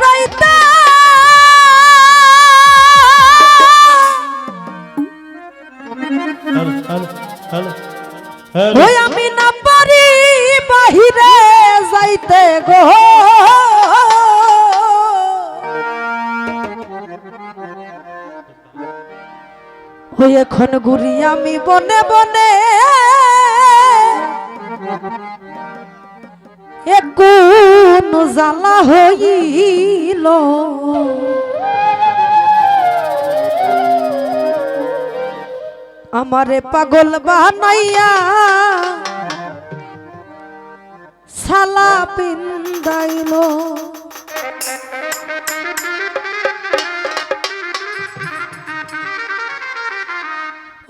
রাইতে ওই আমি না পারি বাহিরে যাইতে গো ওই এখন ঘুরি আমি বনে বনে কোন জ্বালা হইল আমারে পাগল বানাইয়া সালা পিন্দাইল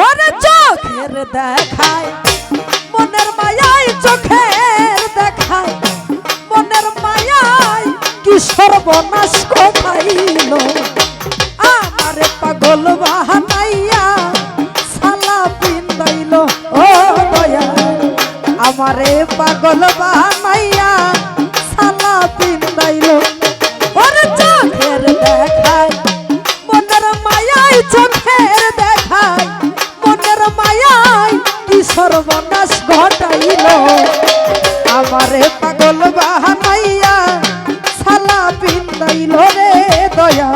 ওরে চোখের দেখায় মনের মায়ায় চোখের দেখায় মনের মায়ায় কি সর্বনাশ কোথাইল আমারে পাগল বানাইয়া সালা পিন্দাইল ও দয়া আমারে পাগল বানাইয়া সালা পিন্দাইল ওরে চোখের দেখায় মনের মায়ায় চোখের দেখায় মনের মায়ায় কি সর্বনাশ ঘটাইল আমারে পাগল বানাইয়া সালা পিন্দাইল রে দয়া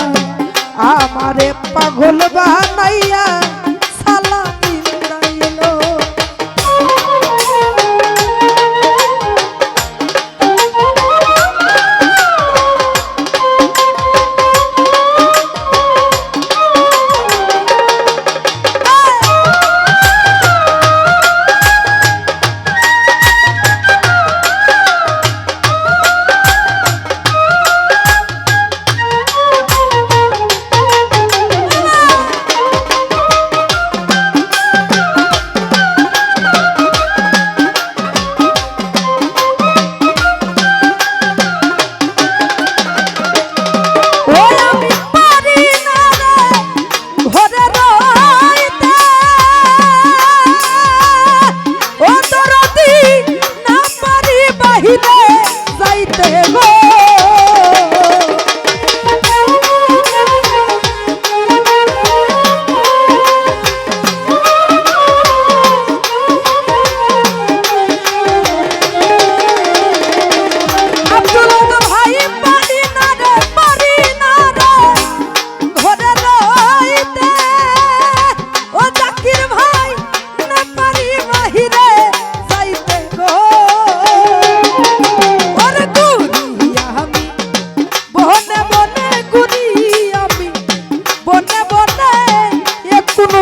আমারে পাগল বানাইয়া সালা পিন্দাইল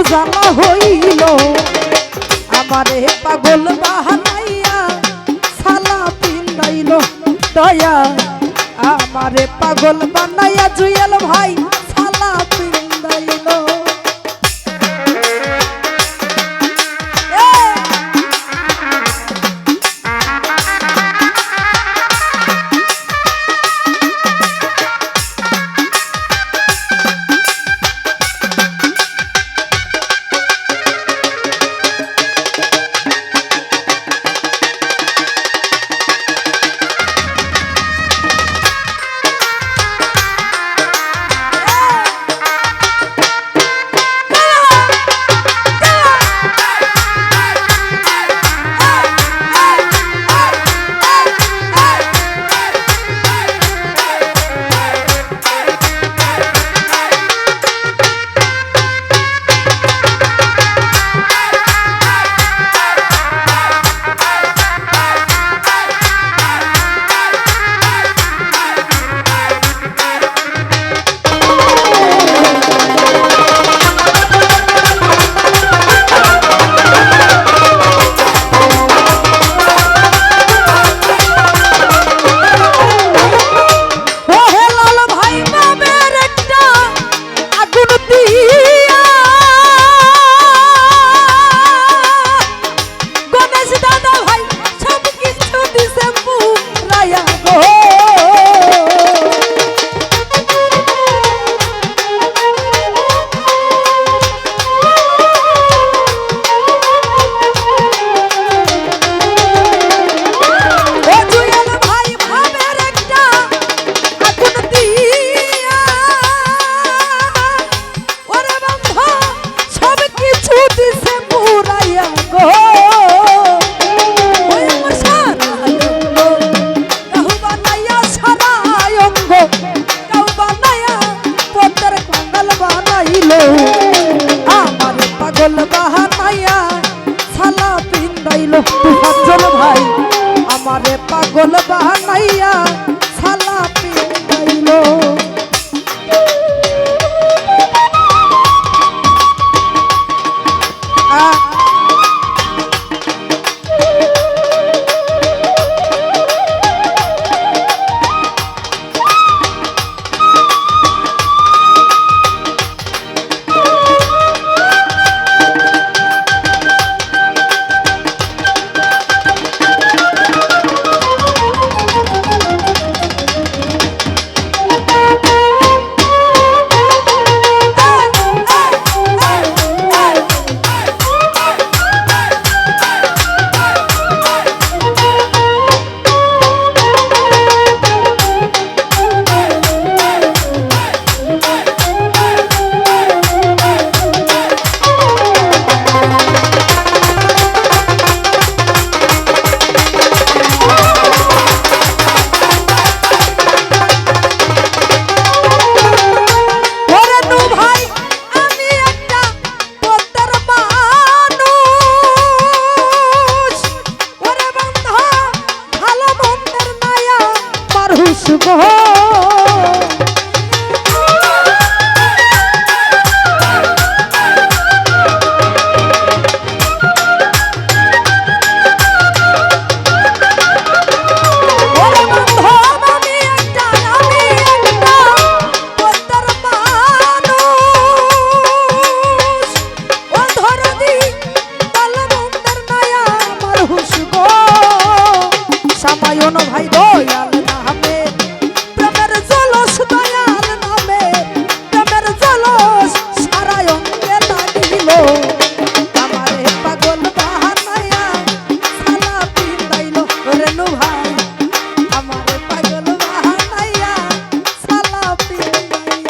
জ্বালা হইল আমারে পাগল বানাইয়া সালা পিন্দাইল দয়া আমারে পাগল বানাইয়া জুয়েল ভাই সালা পিন্দাইল বাহানাইয়া সালা পিন্দাইলো ভাই দয়াল নামে প্রেমের জলস দয়াল নামে প্রেমের জলস সারা অঙ্গে লাগিল আমারে পাগল বাহানাইয়া সালা পিন্দাইল রেনু ভাই আমারে পাগল বাহানাইয়া সালা পিন্দাইল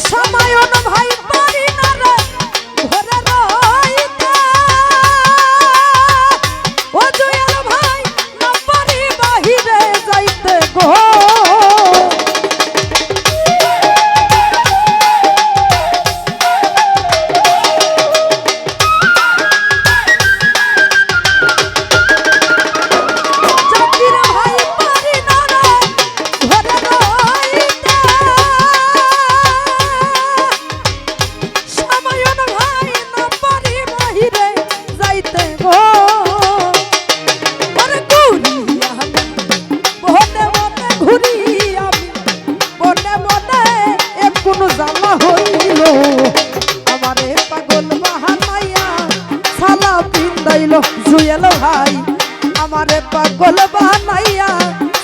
সামায়ন ভাই পারি না রে ঘরে রইতে ও জয়াল ভাই না পারি বাহিরে যাইতে গো জামা হইল আমারে পাগল বাহানাইয়া সালা পিন্দাইল জুয়েল ভাই আমারে পাগল বাহানাইয়া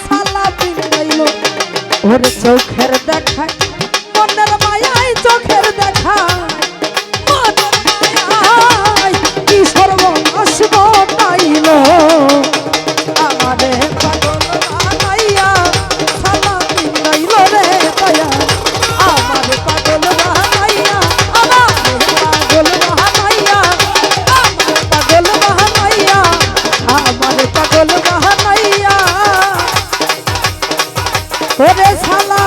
সালা পিন্দাইল ওরে চোখের দেখায় মনের মায়ায় চোখের দেখায় মনের মায়ায় কি সর্বনাশ ঘটাইল আমারে পাগল বাহানাইয়া সালা পিন্দাইল রে দয়া আমারে পাগল বাহানাইয়া আমারে পাগল বাহানাইয়া আমারে পাগল বাহানাইয়া আমারে পাগল বাহানাইয়া ওরে শালা